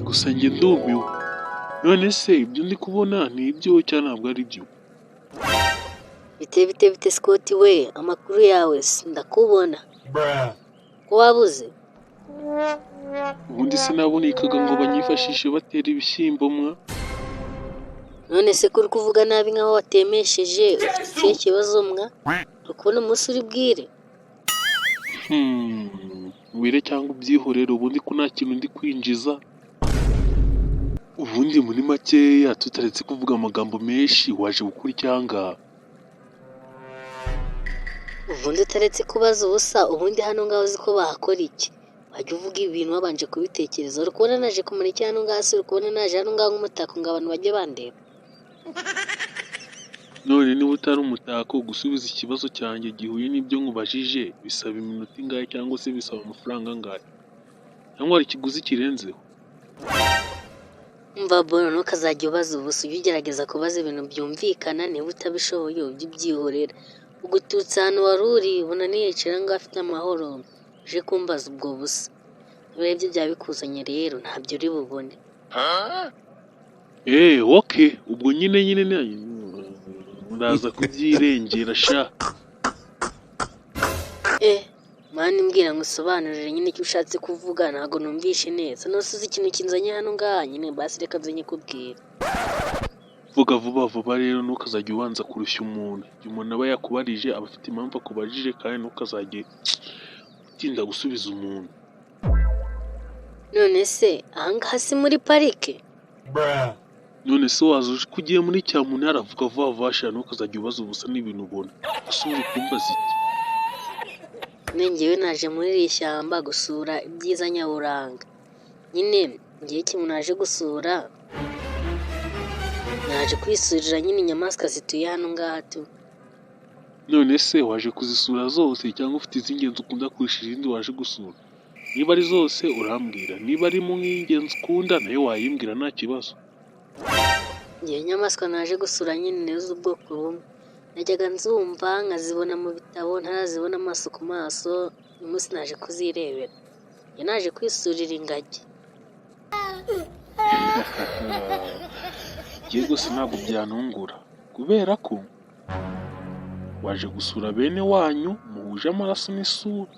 gusa njye ndumiwe. None se ibyo ndi kubona ni ibyo cyangwa ntabwo ari byo? Bite Scott we, amakuru yawe ndakubona ko wabuze. Ubundi sinabonekaga ngo banyifashishe batera ibishyimbo mwa. None se kuri kuvuga nabi nkaho watemesheje, ufite ikihe kibazo mwa? Ukubona umunsi uri bwire. Wire cyangwa ubyihorere ubundi ko nta kintu ndi kwinjiza. Ubundi muri makeya tutaretse kuvuga amagambo menshi waje gukora icyanga. Ubundi utaretse kubaza ubusa, ubundi hano ngaho uzi ko bahakora iki? Wajya uvuga ibintu wabanje kubitekereza. Uri kubona naje kumara iki hano ngaho se? Uri kubona naje hano ngaho nk'umutako ngo abantu bajye bandeba? None niba utari umutako gusubiza ikibazo cyanjye gihuye n'ibyo nkubajije bisaba iminota ingahe cyangwa se bisaba amafaranga angahe? Cyangwa hari ikiguzi kirenzeho? Umva bono ntukazajya ubaza ubusa, ujye ugerageza kubaza ibintu byumvikana. Niba utabishoboye ujye ubyihorera. Ugututse ahantu wari uri ubona niyicira ngo afite amahoro, uje kumbaza ubwo busa. Urebye byaba bikuzanye rero ntabyo uri bubone. Okay, ubwo nyine ndaza kubyirengera sha. Mani mbwira ngo usobanurire nyine icyo ushatse kuvuga, ntabwo numvishe neza. Nose uzi ikintu kinzanye hano ngaha nyine, basi reka nze nyikubwire. Vuga vuba rero ntukazajya ubanza kurushya umuntu. Igihe umuntu aba yakubarije aba afite impamvu akubajije kandi ntukazajye utinda gusubiza umuntu. None se ahangaha si muri parike? None se waza uje ko ugiye muri cyamuntu yaravuga vuba sha, ntukazajya ubaza ubusa n'ibintu ubona. Usubira kumbaza iki? Nengewe naje muri iri shyamba gusura ibyiza nyaburanga. Nyine ngiye kimwe naje gusura, naje kwisurira nyine inyamaswa zituye hano ngaha tu. None se waje kuzisura zose cyangwa ufite iz'ingenzi ukunda kurusha izindi waje gusura? Niba ari zose urambwira, niba arimo nk'ingenzi ukunda nayo wayimbwira nta kibazo. Ngiye inyamaswa naje gusura nyine nizo z'ubwoko bumwe. Najyaga nzumva nkazibona mu bitabo, ntarazibona amaso ku maso. Uyu munsi naje kuzirebera. Naje kwisurira ingagi. Igihe gusa ntabwo byantungura kubera ko waje gusura bene wanyu muhuje amaraso n'isura.